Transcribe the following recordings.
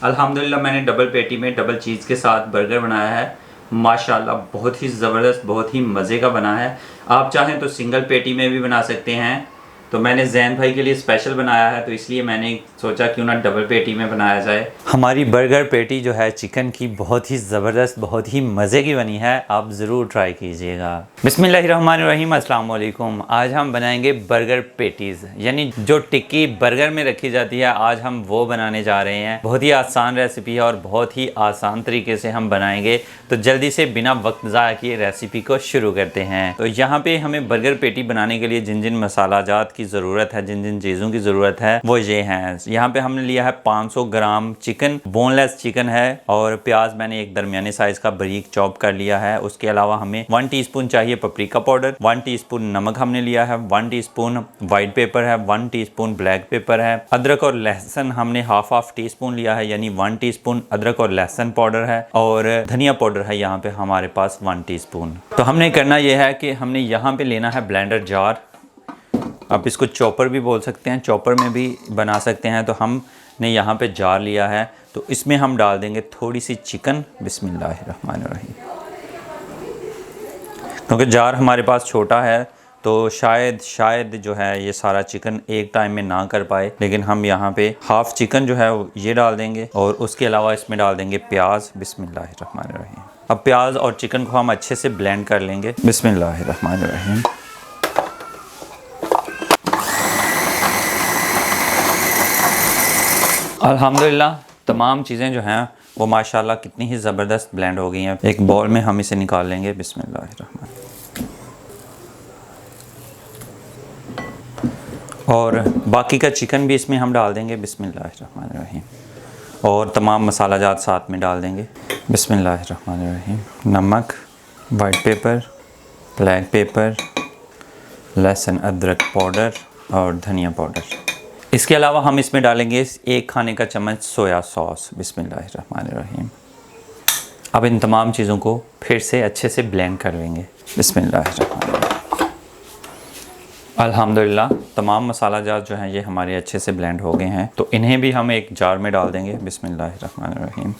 अल्हम्दुलिल्लाह मैंने डबल पेटी में डबल चीज़ के साथ बर्गर बनाया है। माशाल्लाह बहुत ही ज़बरदस्त, बहुत ही मज़े का बना है। आप चाहें तो सिंगल पेटी में भी बना सकते हैं। तो मैंने जैन भाई के लिए स्पेशल बनाया है, तो इसलिए मैंने सोचा क्यों ना डबल पेटी में बनाया जाए। हमारी बर्गर पेटी जो है चिकन की बहुत ही ज़बरदस्त, बहुत ही मज़े की बनी है। आप ज़रूर ट्राई कीजिएगा। बिस्मिल्लाहिर्रहमानिर्रहीम, अस्सलाम वालेकुम। आज हम बनाएंगे बर्गर पेटीज़, यानी जो टिक्की बर्गर में रखी जाती है, आज हम वो बनाने जा रहे हैं। बहुत ही आसान रेसिपी है और बहुत ही आसान तरीके से हम बनाएंगे। तो जल्दी से बिना वक्त ज़ाया किए रेसिपी को शुरू करते हैं। तो यहाँ पे हमें बर्गर पेटी बनाने के लिए जिन जिन मसाला जात की ज़रूरत है, जिन जिन चीज़ों की ज़रूरत है वो ये हैं। यहाँ पे हमने लिया है 500 ग्राम चिकन, बोनलेस चिकन है, और प्याज मैंने एक दरमियाने साइज़ का बारीक चॉप कर लिया है। उसके अलावा हमें 1 टीस्पून चाहिए पपरिका पाउडर, 1 टीस्पून नमक हमने लिया है, 1 टीस्पून वाइट पेपर है, 1 टीस्पून ब्लैक पेपर है। अदरक और लहसुन हमने हाफ टीस्पून लिया है, यानी 1 टीस्पून अदरक और लहसुन पाउडर है, और धनिया पाउडर है यहाँ पे हमारे पास 1 टीस्पून। तो हमने करना यह है कि हमने यहाँ पे लेना है ब्लेंडर जार। आप इसको चॉपर भी बोल सकते हैं, चॉपर में भी बना सकते हैं। तो हमने यहाँ पे जार लिया है, तो इसमें हम डाल देंगे थोड़ी सी चिकन। बिस्मिल्लाहिर्रहमानिर्रहीम। क्योंकि जार हमारे पास छोटा है तो शायद जो है ये सारा चिकन एक टाइम में ना कर पाए, लेकिन हम यहाँ पे हाफ चिकन जो है ये डाल देंगे, और उसके अलावा इसमें डाल देंगे प्याज। बिस्मिल्लाहिर्रहमानिर्रहीम। अब प्याज और चिकन को हम अच्छे से ब्लेंड कर लेंगे। बिस्मिल्लाहिर्रहमानिर्रहीम। अल्हम्दुलिल्लाह तमाम चीज़ें जो हैं वो माशाल्लाह कितनी ही ज़बरदस्त ब्लेंड हो गई हैं। एक बाउल में हम इसे निकाल लेंगे। बिस्मिल्लाहिर्रहमान। और बाकी का चिकन भी इसमें हम डाल देंगे। बिस्मिल्लाहिर्रहमानिर्रहीम। और तमाम मसाला जात साथ में डाल देंगे। बिस्मिल्लाहिर्रहमानिर्रहीम। नमक, वाइट पेपर, ब्लैक पेपर, लहसुन अदरक पाउडर और धनिया पाउडर। इसके अलावा हम इसमें डालेंगे 1 खाने का चम्मच सोया सॉस। बिस्मिल्लाहिर्रहमानिर्रहीम। अब इन तमाम चीज़ों को फिर से अच्छे से ब्लेंड कर लेंगे। बिस्मिल्लाहिर्रहमानिर्रहीम। अल्हम्दुलिल्लाह तमाम मसाला जात जो हैं ये हमारे अच्छे से ब्लेंड हो गए हैं। तो इन्हें भी हम एक जार में डाल देंगे। बिस्मिल्लाहिर्रहमानिर्रहीम।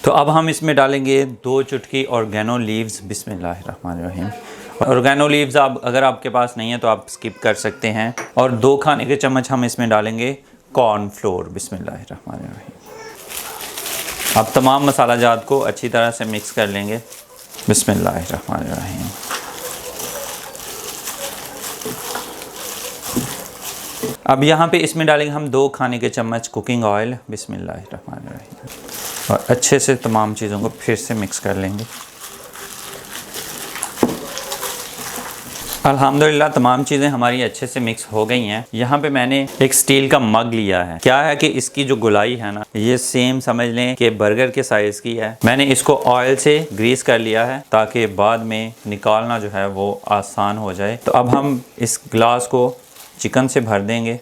तो अब हम इसमें डालेंगे 2 चुटकी ऑर्गेनो लीव्स। बिस्मिल्लाहिर्रहमानिर्रहीम। ऑर्गेनो लीव्स आप अगर आपके पास नहीं है तो आप स्किप कर सकते हैं। और 2 खाने के चम्मच हम इसमें डालेंगे कॉर्न फ्लोर। बिस्मिल्लाहिर्रहमानिर्रहीम। अब तमाम मसाला जात को अच्छी तरह से मिक्स कर लेंगे। बिस्मिल्लाहिर्रहमानिर्रहीम। अब यहाँ पे इसमें डालेंगे हम 2 खाने के चम्मच कुकिंग ऑयल। बिस्मिल्लाहिर्रहमानिर्रहीम। और अच्छे से तमाम चीज़ों को फिर से मिक्स कर लेंगे। अल्हम्दुलिल्लाह तमाम चीज़ें हमारी अच्छे से मिक्स हो गई हैं। यहाँ पे मैंने एक स्टील का मग लिया है। क्या है कि इसकी जो गोलाई है ना, ये सेम समझ लें कि बर्गर के साइज़ की है। मैंने इसको ऑयल से ग्रीस कर लिया है ताकि बाद में निकालना जो है वो आसान हो जाए। तो अब हम इस ग्लास को चिकन से भर देंगे।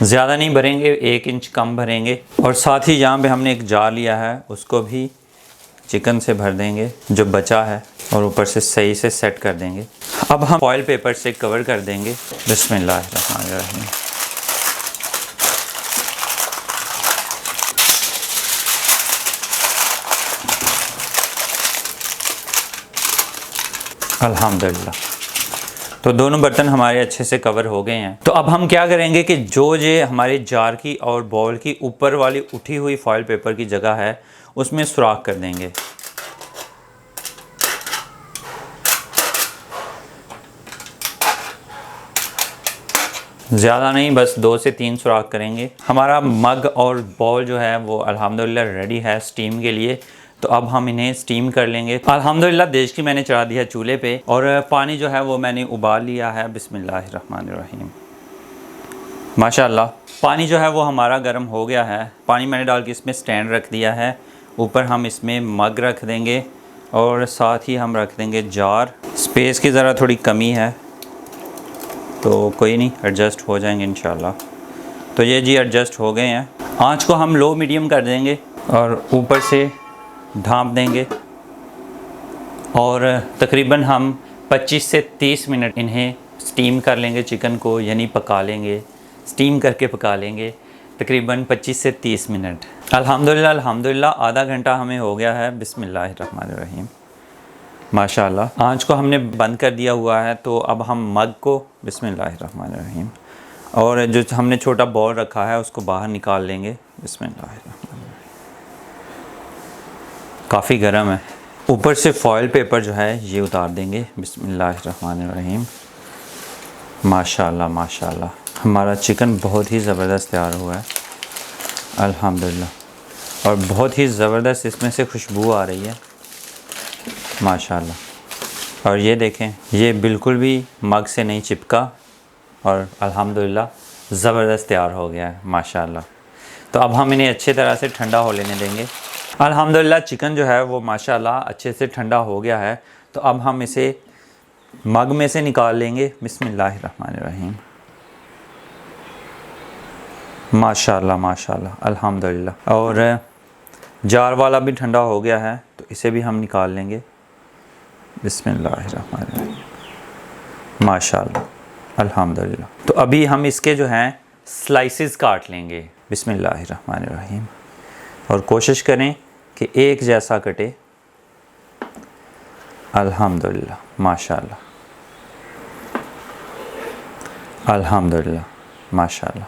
ज़्यादा नहीं भरेंगे, 1 इंच कम भरेंगे। और साथ ही यहाँ पे हमने एक जार लिया है, उसको भी चिकन से भर देंगे जो बचा है, और ऊपर से सही से सेट कर देंगे। अब हम फॉइल पेपर से कवर कर देंगे। बिस्मिल्लाहिर्रहमानिर्रहीम। अल्हम्दुलिल्लाह तो दोनों बर्तन हमारे अच्छे से कवर हो गए हैं। तो अब हम क्या करेंगे कि जो ये हमारे जार की और बाउल की ऊपर वाली उठी हुई फॉइल पेपर की जगह है उसमें सुराख कर देंगे। ज़्यादा नहीं, बस 2 से 3 सुराख करेंगे। हमारा मग और बाउल जो है वो अल्हम्दुलिल्लाह रेडी है स्टीम के लिए। तो अब हम इन्हें स्टीम कर लेंगे। अल्हम्दुलिल्लाह देश की मैंने चढ़ा दिया चूल्हे पे, और पानी जो है वो मैंने उबाल लिया है। बिस्मिल्लाहिर्रहमानिर्रहीम। माशाल्लाह पानी जो है वो हमारा गर्म हो गया है। पानी मैंने डाल के इसमें स्टैंड रख दिया है। ऊपर हम इसमें मग रख देंगे, और साथ ही हम रख देंगे जार। स्पेस की ज़रा थोड़ी कमी है तो कोई नहीं, एडजस्ट हो जाएंगे इंशाल्लाह। तो ये जी एडजस्ट हो गए हैं। आँच को हम लो मीडियम कर देंगे और ऊपर से ढाँप देंगे, और तकरीबन हम 25 से 30 मिनट इन्हें स्टीम कर लेंगे चिकन को, यानी पका लेंगे, स्टीम करके पका लेंगे तकरीबन 25 से 30 मिनट। अल्हम्दुलिल्लाह आधा घंटा हमें हो गया है। बिस्मिल्लाहिर्रहमानिर्रहीम। माशाल्लाह आंच को हमने बंद कर दिया हुआ है। तो अब हम मग को बिस्मिल्लाहिर्रहमानिर्रहीम और जो हमने छोटा बॉल रखा है उसको बाहर निकाल लेंगे। बिस्मिल्लाहिर्रहमानिर्रहीम। काफ़ी गर्म है। ऊपर से फॉयल पेपर जो है ये उतार देंगे। बिस्मिल्लाहिर्रहमानिर्रहीम। माशाल्लाह माशाल्लाह हमारा चिकन बहुत ही ज़बरदस्त तैयार हुआ है अल्हम्दुलिल्लाह, और बहुत ही ज़बरदस्त इसमें से खुशबू आ रही है माशाल्लाह। और ये देखें, ये बिल्कुल भी मग से नहीं चिपका और अल्हम्दुलिल्लाह ज़बरदस्त तैयार हो गया है माशाल्लाह। तो अब हम इन्हें अच्छे तरह से ठंडा हो लेने देंगे। अल्हम्दुलिल्लाह चिकन जो है वो माशाल्लाह अच्छे से ठंडा हो गया है। तो अब हम इसे मग में से निकाल लेंगे। बिस्मिल्लाहिर्रहमानिर्रहीम। माशाल्लाह माशाल्लाह अल्हम्दुलिल्लाह। और जार वाला भी ठंडा हो गया है तो इसे भी हम निकाल लेंगे। बिस्मिल्लाहिर्रहमानिर्रहीम। माशाल्लाह अल्हम्दुलिल्लाह। तो अभी हम इसके जो हैं स्लाइसेस काट लेंगे। बिस्मिल्लाहिर्रहमानिर्रहीम। और कोशिश करें कि एक जैसा कटे। अल्हम्दुलिल्लाह माशाल्लाह अल्हम्दुलिल्लाह माशाल्लाह।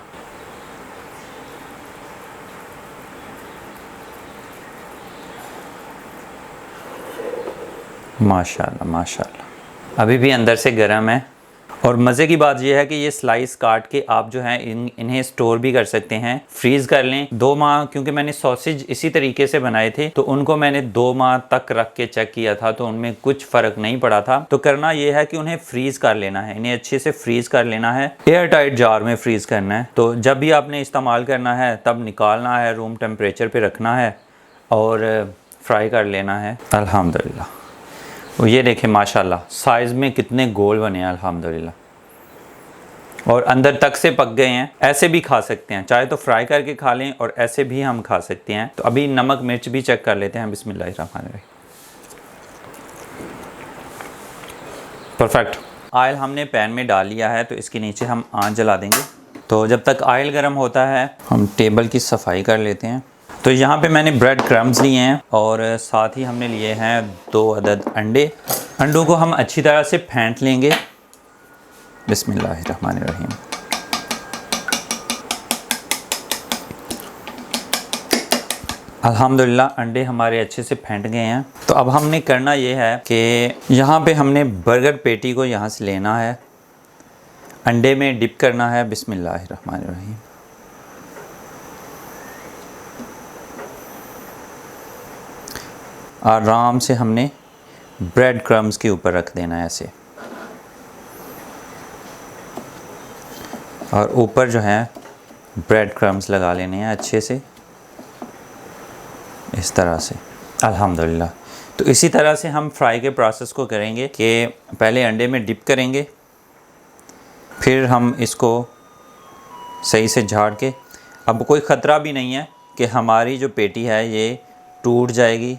माशाल्लाह माशाल्लाह अभी भी अंदर से गर्म है। और मज़े की बात यह है कि ये स्लाइस काट के आप जो है इन्हें स्टोर भी कर सकते हैं, फ्रीज़ कर लें 2 माह। क्योंकि मैंने सॉसेज इसी तरीके से बनाए थे तो उनको मैंने 2 माह तक रख के चेक किया था तो उनमें कुछ फ़र्क नहीं पड़ा था। तो करना ये है कि उन्हें फ्रीज़ कर लेना है, इन्हें अच्छे से फ्रीज़ कर लेना है, एयर टाइट जार में फ्रीज़ करना है। तो जब भी आपने इस्तेमाल करना है तब निकालना है, रूम टेम्परेचर पर रखना है और फ्राई कर लेना है अल्हम्दुलिल्लाह। और ये देखें माशाल्लाह साइज़ में कितने गोल बने हैं अल्हम्दुलिल्लाह, और अंदर तक से पक गए हैं। ऐसे भी खा सकते हैं, चाहे तो फ्राई करके खा लें और ऐसे भी हम खा सकते हैं। तो अभी नमक मिर्च भी चेक कर लेते हैं। बिस्मिल्लाहिर्रहमानिर्रहीम। परफेक्ट। ऑयल हमने पैन में डाल लिया है तो इसके नीचे हम आंच जला देंगे। तो जब तक ऑयल गर्म होता है हम टेबल की सफाई कर लेते हैं। तो यहाँ पे मैंने ब्रेड क्रम्स लिए हैं और साथ ही हमने लिए हैं 2 अदद अंडे। अंडों को हम अच्छी तरह से फेंट लेंगे। बिस्मिल्लाहिर्रहमानिर्रहीम। अल्हम्दुलिल्लाह अंडे हमारे अच्छे से फेंट गए हैं। तो अब हमने करना ये है कि यहाँ पे हमने बर्गर पेटी को यहाँ से लेना है, अंडे में डिप करना है। बिस्मिल्लाहिर्रहमानिर्रहीम। आराम से हमने ब्रेड क्रम्स के ऊपर रख देना है ऐसे, और ऊपर जो है ब्रेड क्रम्स लगा लेने हैं अच्छे से इस तरह से अल्हम्दुलिल्लाह। तो इसी तरह से हम फ्राई के प्रोसेस को करेंगे कि पहले अंडे में डिप करेंगे, फिर हम इसको सही से झाड़ के, अब कोई ख़तरा भी नहीं है कि हमारी जो पेटी है ये टूट जाएगी।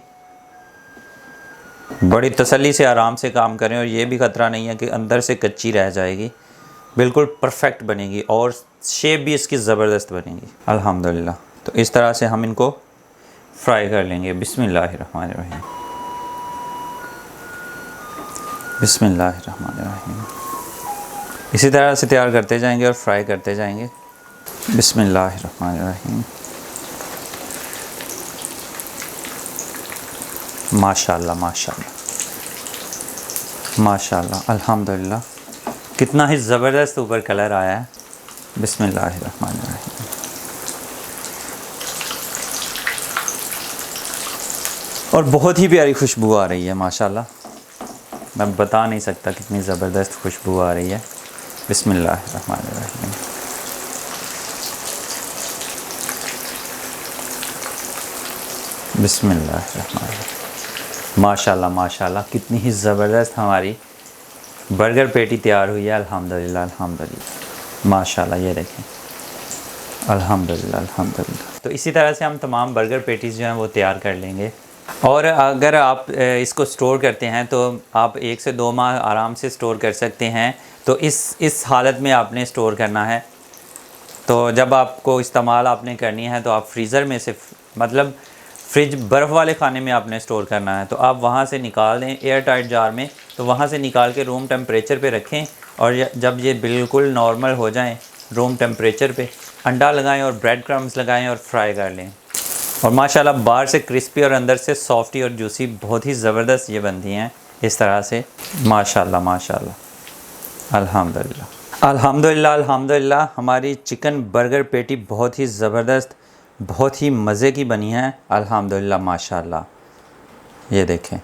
बड़ी तसल्ली से आराम से काम करें, और ये भी ख़तरा नहीं है कि अंदर से कच्ची रह जाएगी। बिल्कुल परफेक्ट बनेगी और शेप भी इसकी ज़बरदस्त बनेगी अल्हम्दुलिल्लाह। तो इस तरह से हम इनको फ्राई कर लेंगे। बिस्मिल्लाहिर्रहमानिर्रहीम। बिस्मिल्लाहिर्रहमानिर्रहीम। इसी तरह से तैयार करते जाएंगे और फ्राई करते जाएंगे। बिस्मिल्लाहिर्रहमानिर्रहीम। माशाल्लाह माशाल्लाह माशाल्लाह अल्हम्दुलिल्लाह। कितना ही ज़बरदस्त ऊपर कलर आया है। बिस्मिल्लाहिर्रहमानिर्रहीम। और बहुत ही प्यारी खुशबू आ रही है माशाल्लाह, मैं बता नहीं सकता कितनी ज़बरदस्त खुशबू आ रही है। बिस्मिल्लाहिर्रहमानिर्रहीम। बिस्मिल्लाहिर्रहमानिर्रहीम। माशाल्लाह माशाल्लाह कितनी ही ज़बरदस्त हमारी बर्गर पेटी तैयार हुई है अल्हम्दुलिल्लाह अल्हम्दुलिल्लाह माशाल्लाह। ये देखें अल्हम्दुलिल्लाह अल्हम्दुलिल्लाह। तो इसी तरह से हम तमाम बर्गर पेटीज़ जो हैं वो तैयार कर लेंगे। और अगर आप इसको स्टोर करते हैं तो आप 1 से 2 माह आराम से स्टोर कर सकते हैं। तो इस हालत में आपने स्टोर करना है। तो जब आपको इस्तेमाल आपने करनी है तो आप फ्रीज़र में से, मतलब फ्रिज बर्फ़ वाले खाने में आपने स्टोर करना है, तो आप वहाँ से निकाल दें एयर टाइट जार में। तो वहाँ से निकाल के रूम टेम्परेचर पे रखें, और जब ये बिल्कुल नॉर्मल हो जाएं रूम टेम्परेचर पे, अंडा लगाएं और ब्रेड क्रम्स लगाएं और फ्राई कर लें। और माशाल्लाह बाहर से क्रिस्पी और अंदर से सॉफ्टी और जूसी बहुत ही ज़बरदस्त ये बनती हैं इस तरह से। माशाल्लाह माशाल्लाह, अल्हम्दुलिल्लाह अल्हम्दुलिल्लाह अल्हम्दुलिल्लाह। हमारी चिकन बर्गर पेटी बहुत ही ज़बरदस्त, बहुत ही मज़े की बनी है अल्हम्दुलिल्लाह माशाल्लाह। ये देखें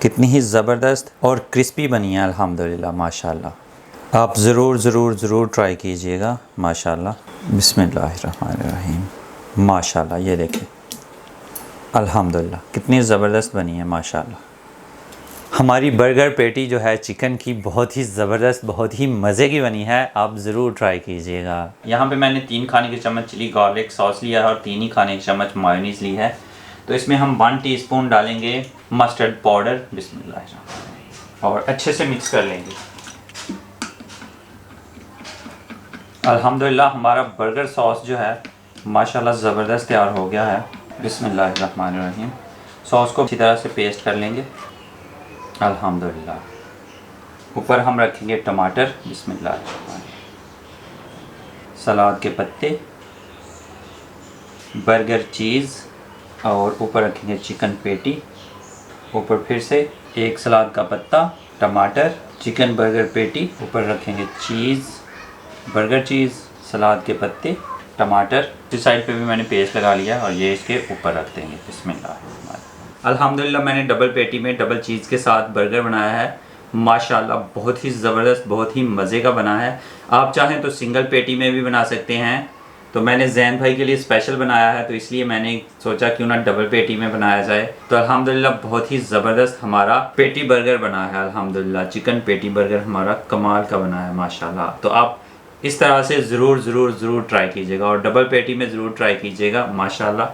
कितनी ही ज़बरदस्त और क्रिस्पी बनी है अल्हम्दुलिल्लाह माशाल्लाह। आप ज़रूर ट्राई कीजिएगा माशाल्लाह। बिस्मिल्लाहिर्रहमानिर्रहीम। माशाल्लाह ये देखें अल्हम्दुलिल्लाह कितनी ज़बरदस्त बनी है माशाल्लाह। हमारी बर्गर पेटी जो है चिकन की बहुत ही ज़बरदस्त, बहुत ही मज़े की बनी है। आप ज़रूर ट्राई कीजिएगा। यहाँ पे मैंने 3 खाने के चम्मच चिली गार्लिक सॉस लिया है और 3 ही खाने के चम्मच मायोनीज़ ली है। तो इसमें हम 1 टीस्पून डालेंगे मस्टर्ड पाउडर, बिस्मिल्लाह, और अच्छे से मिक्स कर लेंगे। अल्हम्दुलिल्लाह हमारा बर्गर सॉस जो है माशाल्लाह ज़बरदस्त तैयार हो गया है। बिस्मिल्लाहिर्रहमानिर्रहीम। सॉस को अच्छी तरह से पेस्ट कर लेंगे अल्हम्दुलिल्लाह। ऊपर हम रखेंगे टमाटर, बिस्मिल्लाह, सलाद के पत्ते, बर्गर चीज़, और ऊपर रखेंगे चिकन पेटी। ऊपर फिर से एक सलाद का पत्ता, टमाटर, चिकन बर्गर पेटी, ऊपर रखेंगे चीज़, बर्गर चीज़, सलाद के पत्ते, टमाटर। इस साइड पे भी मैंने पेस्ट लगा लिया और ये इसके ऊपर रख देंगे। बिस्मिल्लाह। अल्हम्दुलिल्लाह मैंने डबल पेटी में डबल चीज़ के साथ बर्गर बनाया है माशाल्लाह, बहुत ही ज़बरदस्त, बहुत ही मज़े का बना है। आप चाहें तो सिंगल पेटी में भी बना सकते हैं, तो मैंने जैन भाई के लिए स्पेशल बनाया है, तो इसलिए मैंने सोचा क्यों ना डबल पेटी में बनाया जाए। तो अल्हम्दुलिल्लाह बहुत ही ज़बरदस्त हमारा पेटी बर्गर बना है अल्हम्दुलिल्लाह। चिकन पेटी बर्गर हमारा कमाल का बना है माशाल्लाह। तो आप इस तरह से ज़रूर ट्राई कीजिएगा और डबल पेटी में ज़रूर ट्राई कीजिएगा माशाल्लाह,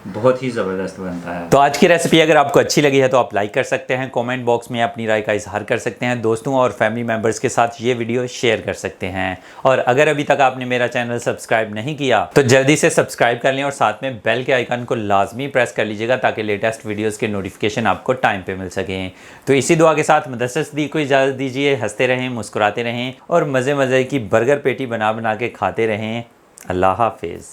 बहुत ही ज़बरदस्त बनता है। तो आज की रेसिपी अगर आपको अच्छी लगी है तो आप लाइक कर सकते हैं, कमेंट बॉक्स में अपनी राय का इजहार कर सकते हैं, दोस्तों और फैमिली मेम्बर्स के साथ ये वीडियो शेयर कर सकते हैं। और अगर अभी तक आपने मेरा चैनल सब्सक्राइब नहीं किया तो जल्दी से सब्सक्राइब कर लें और साथ में बेल के आइकन को लाजमी प्रेस कर लीजिएगा ताकि लेटेस्ट वीडियोज़ के नोटिफिकेशन आपको टाइम पर मिल सकें। तो इसी दुआ के साथ मुदस्सिर सिद्दीक़ को इजाज़त दीजिए। हंसते रहें, मुस्कुराते रहें और मज़े की बर्गर पेटी बना के खाते रहें। अल्लाह हाफिज़।